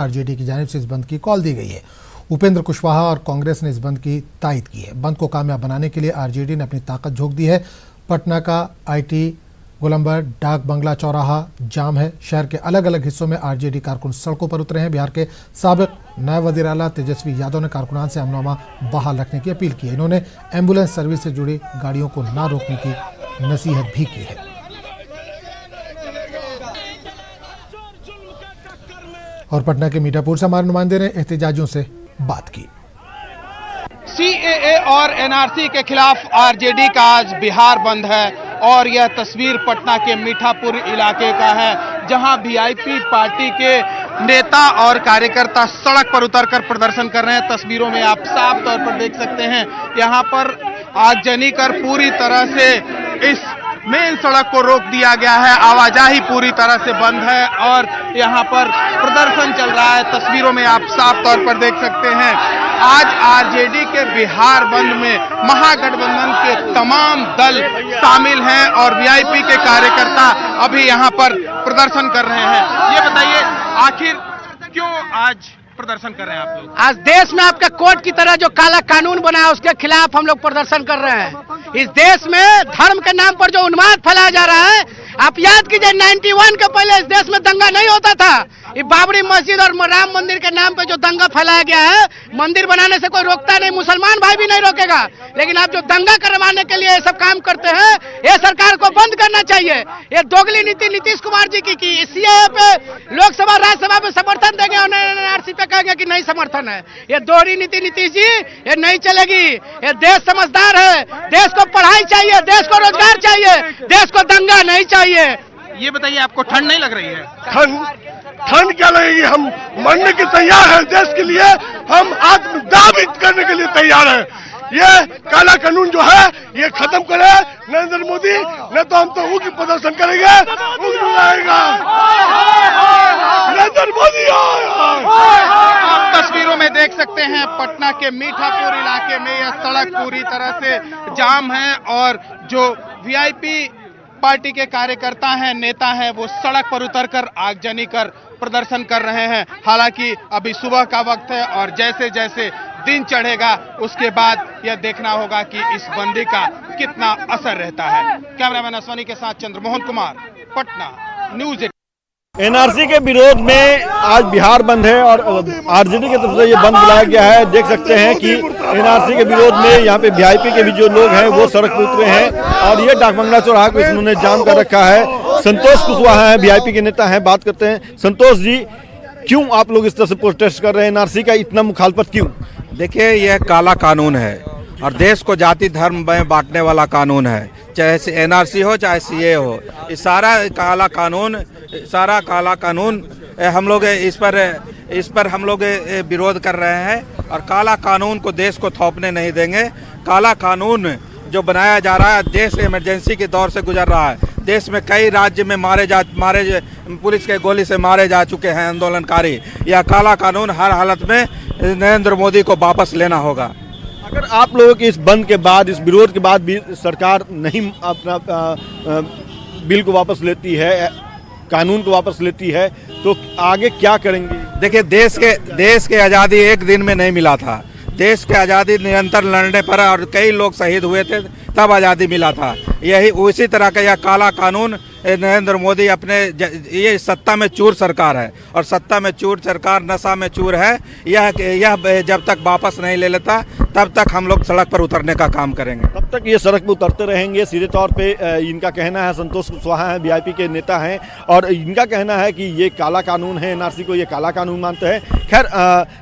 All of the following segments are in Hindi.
आरजेडी की जानिब से इस बंद की कॉल दी गई है। उपेंद्र कुशवाहा और कांग्रेस ने इस बंद की तायद की है। बंद को कामयाब बनाने के लिए आरजेडी ने अपनी ताकत झोंक दी है। पटना का आईटी, गोलंबर, डाक बंगला चौराहा जाम है। शहर के अलग अलग हिस्सों में आरजेडी कारकुन सड़कों पर उतरे हैं। बिहार के साबिक नायब वज़ीर आला तेजस्वी यादव ने कारकुनान से अमन बहाल रखने की अपील की है। इन्होंने एम्बुलेंस सर्विस से जुड़ी गाड़ियों को न रोकने की नसीहत भी की है। और पटना के मीठापुर से हमारे नुमाइंदे ने एहतजाजियों से बात की। सीएए और एनआरसी के खिलाफ आरजेडी का आज बिहार बंद है और यह तस्वीर पटना के मीठापुर इलाके का है, जहां वीआईपी पार्टी के नेता और कार्यकर्ता सड़क पर उतरकर प्रदर्शन कर रहे हैं। तस्वीरों में आप साफ तौर पर देख सकते हैं, यहां पर आगजनी कर पूरी तरह से इस मेन सड़क को रोक दिया गया है। आवाजाही पूरी तरह से बंद है और यहां पर प्रदर्शन चल रहा है। तस्वीरों में आप साफ तौर पर देख सकते हैं, आज आरजेडी के बिहार बंद में महागठबंधन के तमाम दल शामिल हैं और वीआईपी के कार्यकर्ता अभी यहां पर प्रदर्शन कर रहे हैं। ये बताइए, आखिर क्यों आज प्रदर्शन कर रहे हैं आप लोग? आज देश में आपका कोर्ट की तरह जो काला कानून बना है उसके खिलाफ हम लोग प्रदर्शन कर रहे हैं। इस देश में धर्म के नाम पर जो उन्माद फैलाया जा रहा है, आप याद कीजिए 91 के पहले इस देश में दंगा नहीं होता था। ये बाबरी मस्जिद और राम मंदिर के नाम पे जो दंगा फैलाया गया है, मंदिर बनाने से कोई रोकता नहीं, मुसलमान भाई भी नहीं रोकेगा, लेकिन आप जो दंगा करवाने के लिए ये सब काम करते हैं, ये सरकार को बंद करना चाहिए। ये दोगली नीति नीतीश कुमार जी की सीएए पे लोकसभा राज्यसभा में समर्थन देंगे और एनआरसी पे कहेंगे कि नहीं समर्थन है। ये दोहरी नीति नीतीश जी, ये नहीं चलेगी। ये देश समझदार है, देश को पढ़ाई चाहिए, देश को रोजगार चाहिए, देश को दंगा नहीं चाहिए। ये बताइए, आपको ठंड नहीं लग रही है? ठंड क्या लगेगी, हम मरने के तैयार हैं देश के लिए, हम आत्मदाह करने के लिए तैयार हैं। ये काला कानून जो है ये खत्म करे नरेंद्र मोदी, नहीं तो हम तो उग्र प्रदर्शन करेंगे, उग्र आएगा नरेंद्र मोदी। आप तस्वीरों में देख सकते हैं, पटना के मीठापुर इलाके में यह सड़क पूरी तरह से जाम है और जो वीआईपी पार्टी के कार्यकर्ता हैं, नेता हैं, वो सड़क पर उतरकर आगजनी कर प्रदर्शन कर रहे हैं। हालांकि अभी सुबह का वक्त है और जैसे जैसे दिन चढ़ेगा उसके बाद यह देखना होगा कि इस बंदी का कितना असर रहता है। कैमरामैन अश्वनी के साथ चंद्रमोहन कुमार, पटना, न्यूज़ 18। एनआरसी के विरोध में आज बिहार बंद है और आरजेडी की तरफ से ये बंद बुलाया गया है। देख सकते हैं कि एनआरसी के विरोध में यहाँ पे वीआईपी के भी जो लोग हैं वो सड़क पर उतरे हैं और ये डाक बंगला चौराहा को इन्होंने जाम कर रखा है। संतोष कुशवाहा हैं, वीआईपी के नेता हैं, बात करते हैं। संतोष जी, क्यों आप लोग इस तरह से प्रोटेस्ट कर रहे हैं? एनआरसी का इतना मुखालफत क्यों? देखिए, यह काला कानून है और देश को जाति धर्म में बांटने वाला कानून है, चाहे एनआरसी हो चाहे सीए हो। ये सारा काला कानून हम लोग इस पर हम लोग विरोध कर रहे हैं और काला कानून को देश को थोपने नहीं देंगे। काला कानून जो बनाया जा रहा है, देश इमरजेंसी के दौर से गुजर रहा है। देश में कई राज्य में पुलिस के गोली से मारे जा चुके हैं आंदोलनकारी। यह काला कानून हर हालत में नरेंद्र मोदी को वापस लेना होगा। अगर आप लोगों के इस बंद के बाद, इस विरोध के बाद भी सरकार नहीं अपना बिल को वापस लेती है, कानून को वापस लेती है, तो आगे क्या करेंगे? देखिए, देश के आज़ादी एक दिन में नहीं मिला था। देश के आज़ादी निरंतर लड़ने पर और कई लोग शहीद हुए थे, तब आज़ादी मिला था। यही उसी तरह का यह काला कानून नरेंद्र मोदी ये सत्ता में चूर सरकार है और सत्ता में चूर सरकार नशा में चूर है। यह जब तक वापस नहीं ले लेता तब तक हम लोग सड़क पर उतरने का काम करेंगे। तब तक ये सड़क पर उतरते रहेंगे। सीधे तौर पे इनका कहना है, संतोष कुशवाहा हैं, वीआईपी के नेता हैं और इनका कहना है कि ये काला कानून है, एनआरसी को ये काला कानून मानते हैं। खैर,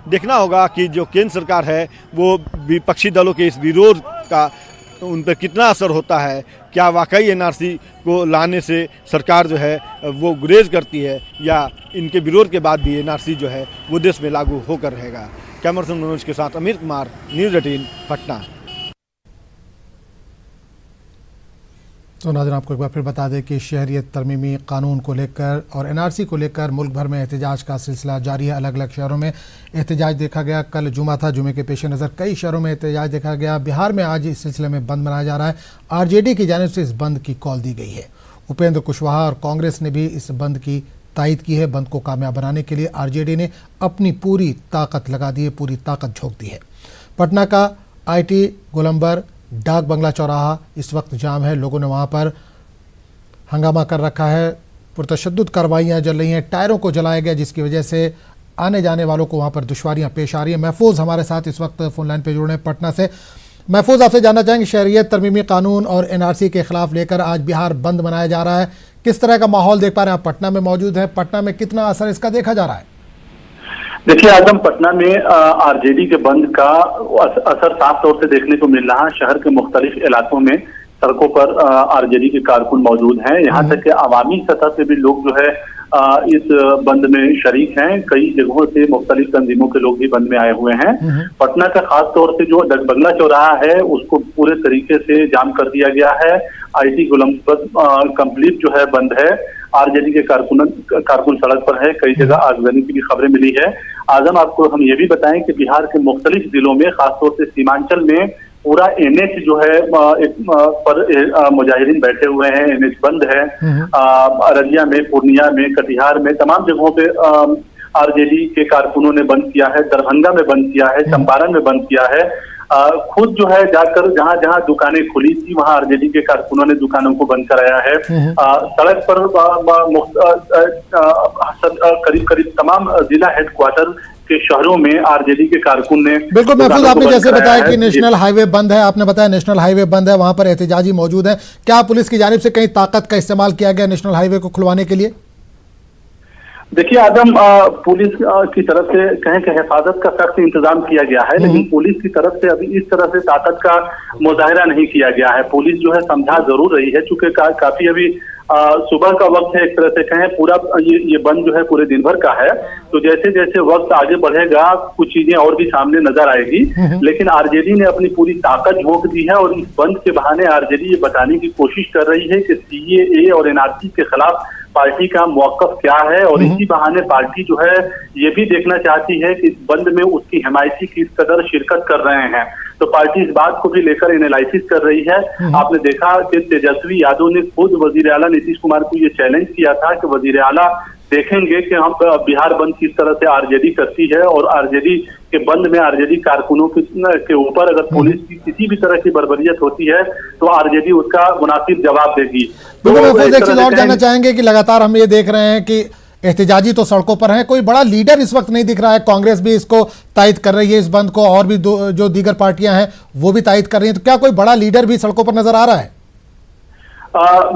देखना होगा कि जो केंद्र सरकार है वो विपक्षी दलों के इस विरोध का उन पर कितना असर होता है। क्या वाकई एनआरसी को लाने से सरकार जो है वो गुरेज करती है या इनके विरोध के बाद भी एनआरसी जो है वो देश में लागू होकर रहेगा। कैमरा मनोज के साथ अमित कुमार, न्यूज़ 18, पटना। तो नाज़रीन, आपको एक बार फिर बता दें कि शहरियत तरमीमी कानून को लेकर और एनआरसी को लेकर मुल्क भर में एहतजाज का सिलसिला जारी है। अलग अलग शहरों में एहतजाज देखा गया। कल जुमा था, जुमे के पेश नज़र कई शहरों में एहतजाज देखा गया। बिहार में आज इस सिलसिले में बंद मनाया जा रहा है। आरजेडी की जानिब से इस बंद की कॉल दी गई है। उपेंद्र कुशवाहा और कांग्रेस ने भी इस बंद की तायद की है। बंद को कामयाब बनाने के लिए आरजेडी ने अपनी पूरी ताकत लगा दी है, पूरी ताकत झोंक दी है। पटना का आईटी गोलंबर डाक बंगला चौराहा इस वक्त जाम है। लोगों ने वहां पर हंगामा कर रखा है, पुरतशद्दुद कार्रवाइयां चल रही हैं, टायरों को जलाया गया, जिसकी वजह से आने जाने वालों को वहां पर दुश्वारियां पेश आ रही हैं। महफूज हमारे साथ इस वक्त फोन लाइन पे जुड़े हैं पटना से। महफूज, आपसे जानना चाहेंगे, शहरियत तरमीमी कानून और एनआरसी के खिलाफ लेकर आज बिहार बंद मनाया जा रहा है, किस तरह का माहौल देख पा रहे हैं? आप पटना में मौजूद हैं, पटना में कितना असर इसका देखा जा रहा है? देखिए आजम, पटना में आरजेडी के बंद का असर साफ तौर से देखने को मिल रहा है। शहर के मुख्तलिफ इलाकों में सड़कों पर आरजेडी के कारकुन मौजूद हैं। यहाँ तक कि अवामी सतह पे भी लोग जो है इस बंद में शरीक हैं। कई जगहों से मुख्तलिफ तंजीमों के लोग भी बंद में आए हुए हैं। पटना का खास तौर से जो डाक बंगला चौराहा है उसको पूरे तरीके से जाम कर दिया गया है। आईटी गोलंबर कंप्लीट जो है बंद है। आरजेडी के कारकुन सड़क पर है। कई जगह आगजनी की भी खबरें मिली है। आजम, आपको हम ये भी बताएं कि बिहार के मुख्तलिफ जिलों में, खासतौर से सीमांचल में पूरा एनएच जो है पर मुजाहिरीन बैठे हुए हैं। एनएच बंद है। अररिया में, पूर्णिया में, कटिहार में, तमाम जगहों पे आरजेडी के कारकुनों ने बंद किया है। दरभंगा में बंद किया है, चंपारण में बंद किया है। खुद जो है जाकर जहां जहां दुकानें खुली थी वहां आरजेडी के कारकुनों ने दुकानों को बंद कराया है। सड़क पर करीब करीब तमाम जिला हेडक्वार्टर के शहरों में आरजेडी के कारकुन ने बिल्कुल। महफूज, आपने जैसे बताया कि नेशनल हाईवे बंद है, आपने बताया नेशनल हाईवे बंद है, वहां पर एहतजाजी मौजूद है। क्या पुलिस की जानिब से कहीं ताकत का इस्तेमाल किया गया नेशनल हाईवे को खुलवाने के लिए? देखिए आदम, पुलिस की तरफ से कहें कि हिफाजत का सख्त इंतजाम किया गया है, लेकिन पुलिस की तरफ से अभी इस तरह से ताकत का मुजाहिरा नहीं किया गया है। पुलिस जो है समझा जरूर रही है, चूंकि काफी अभी सुबह का वक्त है। एक तरह से कहें पूरा ये बंद जो है पूरे दिन भर का है। तो जैसे जैसे वक्त आगे बढ़ेगा कुछ चीजें और भी सामने नजर आएगी। लेकिन आरजेडी ने अपनी पूरी ताकत झोंक दी है और इस बंद के बहाने आरजेडी ये बताने की कोशिश कर रही है कि सीएए और एनआरसी के खिलाफ पार्टी का मौकफ क्या है। और इसी बहाने पार्टी जो है ये भी देखना चाहती है कि इस बंद में उसकी हिमायती किस कदर शिरकत कर रहे हैं। तो पार्टी इस बात को भी लेकर एनालिसिस कर रही है। आपने देखा कि तेजस्वी यादव ने खुद वजीर आला नीतीश कुमार को ये चैलेंज किया था कि वजीर आला देखेंगे कि हम बिहार बंद किस तरह से आरजेडी करती है, और आरजेडी के बंद में आरजेडी कारकुनों के ऊपर अगर पुलिस की किसी भी तरह की बर्बरियत होती है तो आरजेडी उसका मुनासिब जवाब देगी। बिल्कुल। एक चीज और जानना चाहेंगे कि लगातार हम ये देख रहे हैं कि एहतजाजी तो सड़कों पर है, कोई बड़ा लीडर इस वक्त नहीं दिख रहा है। कांग्रेस भी इसको तायद कर रही है इस बंद को, और भी जो दीगर पार्टियां हैं वो भी तायद कर रही हैं। तो क्या कोई बड़ा लीडर भी सड़कों पर नजर आ रहा है?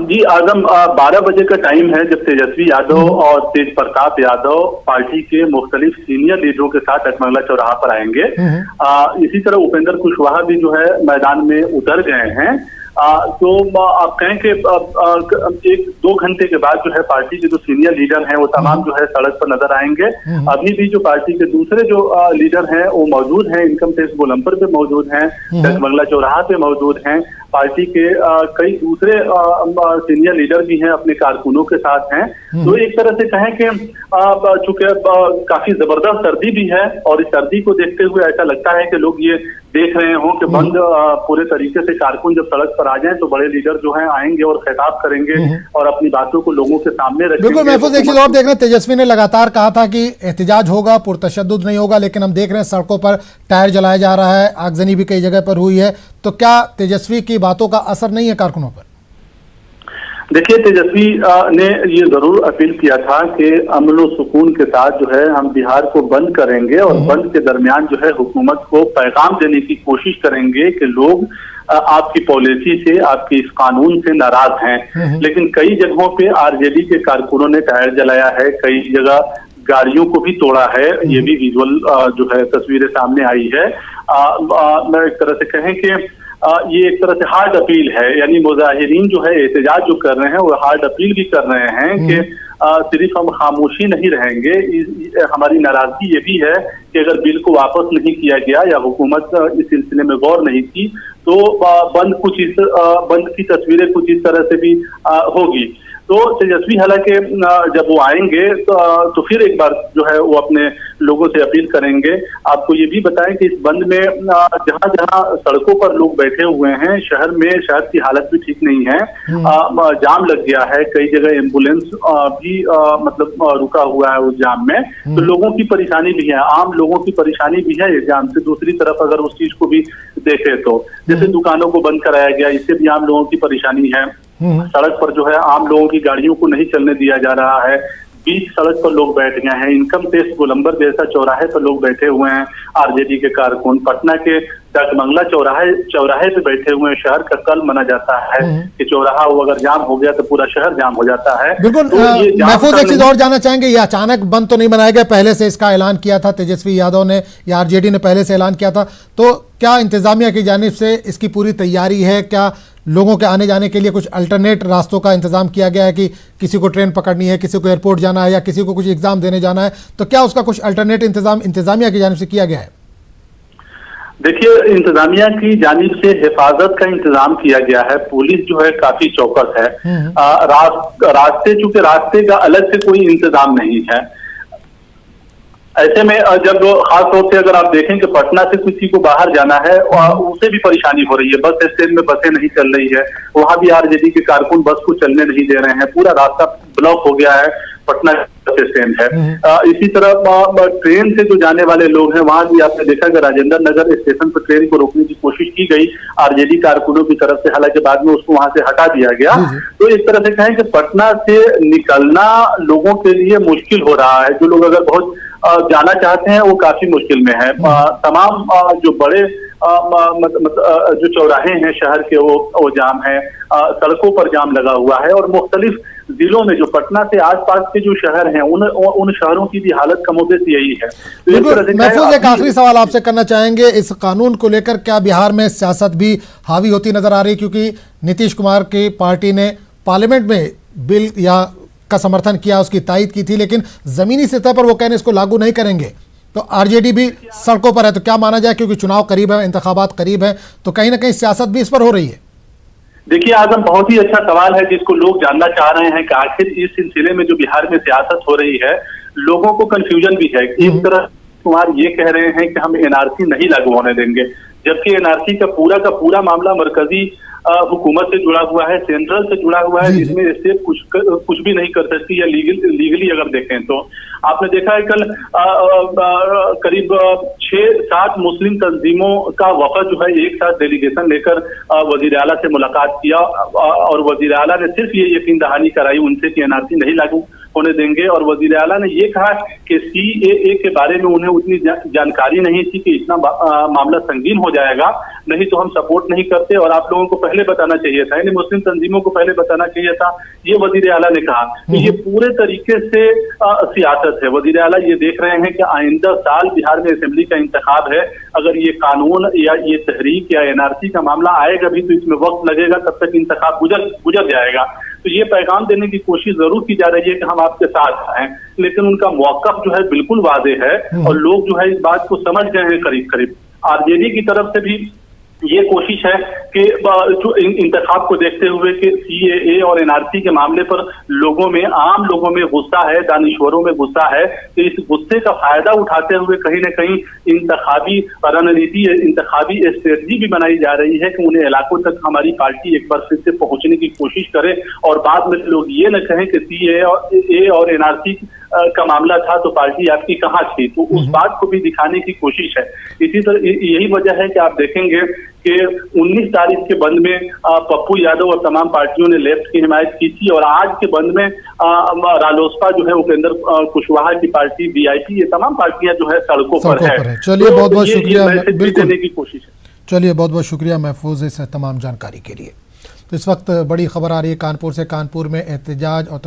जी आजम, 12 बजे का टाइम है जब तेजस्वी यादव और तेज प्रताप यादव पार्टी के मुख्तलिफ सीनियर लीडरों के साथ डाक बंगला चौराहा पर आएंगे। इसी तरह उपेंद्र कुशवाहा भी जो है मैदान में उतर गए हैं। तो आप कहें कि 1-2 घंटे के बाद जो है पार्टी के जो सीनियर लीडर हैं वो तमाम जो है सड़क पर नजर आएंगे। अभी भी जो पार्टी के दूसरे जो लीडर हैं वो मौजूद हैं, इनकम टैक्स गोलंबर पे मौजूद हैं, डाक बंगला चौराहा पे मौजूद हैं। पार्टी के कई दूसरे सीनियर लीडर भी हैं, अपने कारकुनों के साथ हैं। तो एक तरह से कहें कि चूंकि काफी जबरदस्त सर्दी भी है और इस सर्दी को देखते हुए ऐसा लगता है कि लोग ये देख रहे हों कि बंद पूरे तरीके से कारकुन जब सड़क पर आ जाएं तो बड़े लीडर जो हैं आएंगे और खिताब करेंगे और अपनी बातों को लोगों के सामने रखेंगे। बिल्कुल महफूज, एक चीज और देख रहे हैं, तेजस्वी ने लगातार कहा था कि एहतजाज होगा, पुरतशद्दुद नहीं होगा, लेकिन हम देख रहे हैं सड़कों पर टायर जलाया जा रहा है, आगजनी भी कई जगह पर हुई है। तो क्या तेजस्वी की बातों का असर नहीं है कारकुनों पर? देखिए, तेजस्वी ने ये जरूर अपील किया था कि अमन और सुकून के साथ जो है हम बिहार को बंद करेंगे और बंद के दरमियान जो है हुकूमत को पैगाम देने की कोशिश करेंगे कि लोग आपकी पॉलिसी से, आपके इस कानून से नाराज हैं। लेकिन कई जगहों पे आरजेडी के कारकुनों ने टायर जलाया है, कई जगह गाड़ियों को भी तोड़ा है। ये भी विजुअल जो है तस्वीरें सामने आई है। मैं एक तरह से कहें कि ये एक तरह से हार्ड अपील है, यानी मुजाहिरीन जो है एहतजाज जो कर रहे हैं वो हार्ड अपील भी कर रहे हैं कि सिर्फ हम खामोशी नहीं रहेंगे। हमारी नाराजगी ये भी है कि अगर बिल को वापस नहीं किया गया या हुकूमत इस सिलसिले में गौर नहीं की तो बंद की तस्वीरें कुछ इस तरह से भी होगी। तो तेजस्वी हालांकि जब वो आएंगे तो फिर एक बार जो है वो अपने लोगों से अपील करेंगे। आपको ये भी बताएं कि इस बंद में जहां जहां सड़कों पर लोग बैठे हुए हैं, शहर की हालत भी ठीक नहीं है, जाम लग गया है, कई जगह एम्बुलेंस भी मतलब रुका हुआ है उस जाम में। तो लोगों की परेशानी भी है, आम लोगों की परेशानी भी है इस जाम से। दूसरी तरफ अगर उस चीज को भी देखें तो जैसे दुकानों को बंद कराया गया, इससे भी आम लोगों की परेशानी है। सड़क पर जो है आम लोगों की गाड़ियों को नहीं चलने दिया जा रहा है, बीच सड़क पर लोग बैठ गए हैं। इनकम टैक्स गोलंबर जैसा चौराहे पर लोग बैठे हुए हैं, आरजेडी के कारकुन पटना के डाकबंगला चौराहे पे बैठे हुए हैं। शहर का कल माना जाता है कि चौराहा वो अगर जाम हो गया तो पूरा शहर जाम हो जाता है। बिल्कुल। महफूज, एक चीज और जानना चाहेंगे, ये अचानक बंद तो नहीं बनाया गया, पहले से इसका ऐलान किया था तेजस्वी यादव ने या आरजेडी ने पहले से ऐलान किया था, तो क्या इंतजामिया की जानिब से इसकी पूरी तैयारी है? क्या लोगों के आने जाने के लिए कुछ अल्टरनेट रास्तों का इंतजाम किया गया है कि किसी को ट्रेन पकड़नी है, किसी को एयरपोर्ट जाना है या किसी को कुछ एग्जाम देने जाना है, तो क्या उसका कुछ अल्टरनेट इंतजाम इंतजामिया की जानिब से किया गया है? देखिए, इंतजामिया की जानिब से हिफाजत का इंतजाम किया गया है। पुलिस जो है काफी चौकस है। रास्ते का अलग से कोई इंतजाम नहीं है। ऐसे में जब खास तौर से अगर आप देखें कि पटना से किसी को बाहर जाना है उसे भी परेशानी हो रही है, बस स्टैंड में बसें नहीं चल रही है, वहां भी आरजेडी के कारकुन बस को चलने नहीं दे रहे हैं, पूरा रास्ता ब्लॉक हो गया है। पटना बस स्टैंड है। इसी तरह ट्रेन से जो जाने वाले लोग हैं वहां भी आपने देखा कि राजेंद्र नगर स्टेशन पर ट्रेन को रोकने की कोशिश की गई आरजेडी कारकुनों की तरफ से, हालांकि बाद में उसको वहां से हटा दिया गया। तो इस तरह से कहें कि पटना से निकलना लोगों के लिए मुश्किल हो रहा है। जो लोग अगर बहुत जाना चाहते हैं वो काफी मुश्किल में है। तमाम जो बड़े जो चौराहे हैं शहर के वो जाम है, सड़कों पर जाम लगा हुआ है और मुख्तलिफ जिलों में जो पटना से आसपास के जो शहर हैं उन शहरों की भी हालत कमोबेश यही है। तो महफूज, एक आखिरी सवाल आपसे करना चाहेंगे, इस कानून को लेकर क्या बिहार में सियासत भी हावी होती नजर आ रही? क्योंकि नीतीश कुमार की पार्टी ने पार्लियामेंट में बिल का समर्थन किया, उसकी तायद की थी, लेकिन जमीनी सतह पर वो कहने इसको लागू नहीं करेंगे। तो आरजेडी भी सड़कों पर है, तो क्या माना जाए, क्योंकि चुनाव करीब है, इंतखाबात करीब है, तो कहीं ना कहीं सियासत भी इस पर हो रही है? देखिए आजम, बहुत ही अच्छा सवाल है जिसको लोग जानना चाह रहे हैं कि आखिर इस सिलसिले में जो बिहार में सियासत हो रही है, लोगों को कंफ्यूजन भी है। एक तरह कुमार ये कह रहे हैं कि हम एनआरसी नहीं लागू होने देंगे, जबकि एनआरसी का पूरा मामला मरकजी हुकूमत से जुड़ा हुआ है, सेंट्रल से जुड़ा हुआ है, जिसमें स्टेट कुछ भी नहीं कर सकती या लीगली अगर देखें तो। आपने देखा है कल करीब 6-7 मुस्लिम तंजीमों का वफद जो है एक साथ डेलीगेशन लेकर वजीर आला से मुलाकात किया और वजीर आला ने सिर्फ ये यकीन दहानी कराई उनसे कि एनआरसी नहीं लागू होने देंगे। और वजीर आला ने ये कहा कि सीएए के बारे में उन्हें उतनी जानकारी नहीं थी कि इतना मामला संगीन हो जाएगा, नहीं तो हम सपोर्ट नहीं करते और आप लोगों को पहले बताना चाहिए था, यानी मुस्लिम तंजीमों को पहले बताना चाहिए था, ये वजीर आला ने कहा। तो ये पूरे तरीके से सियासत है। वजीर आला ये देख रहे हैं कि आइंदा साल बिहार में असेंबली का इंतखाब है, अगर ये कानून या ये तहरीक या एनआरसी का मामला आएगा भी तो इसमें वक्त लगेगा, तब तक इंतखाब गुजर जाएगा। तो ये पैगाम देने की कोशिश जरूर की जा रही है कि हम आपके साथ हैं, लेकिन उनका मौक़िफ़ जो है बिल्कुल वाज़ेह है और लोग जो है इस बात को समझ गए हैं करीब। आरजेडी की तरफ से भी ये कोशिश है कि जो इंतखाब को देखते हुए कि सीएए और एनआरसी के मामले पर आम लोगों में गुस्सा है, दानिश्वरों में गुस्सा है, तो इस गुस्से का फायदा उठाते हुए कहीं न कहीं इंतखाबी रणनीति, इंतखाबी स्ट्रेटजी भी बनाई जा रही है कि उन्हें इलाकों तक हमारी पार्टी एक बार फिर से पहुंचने की कोशिश करे और बाद में लोग ये न कहें कि सीएए और एनआरसी का मामला था तो पार्टी आपकी कहाँ थी। तो उस बात को भी दिखाने की कोशिश है। इसी तरह यही वजह है कि आप देखेंगे कि 19 तारीख के बंद में पप्पू यादव और तमाम पार्टियों ने लेफ्ट की हिमायत की थी और आज के बंद में रालोसपा जो है उपेंद्र कुशवाहा की पार्टी, वीआईपी, ये तमाम पार्टियां जो है सड़कों पर है। चलिए बहुत बहुत शुक्रिया, बिल्कुल देने की कोशिश है। चलिए बहुत बहुत शुक्रिया महफूज इस तमाम जानकारी के लिए। तो इस वक्त बड़ी खबर आ रही है कानपुर से। कानपुर में एहतजाज और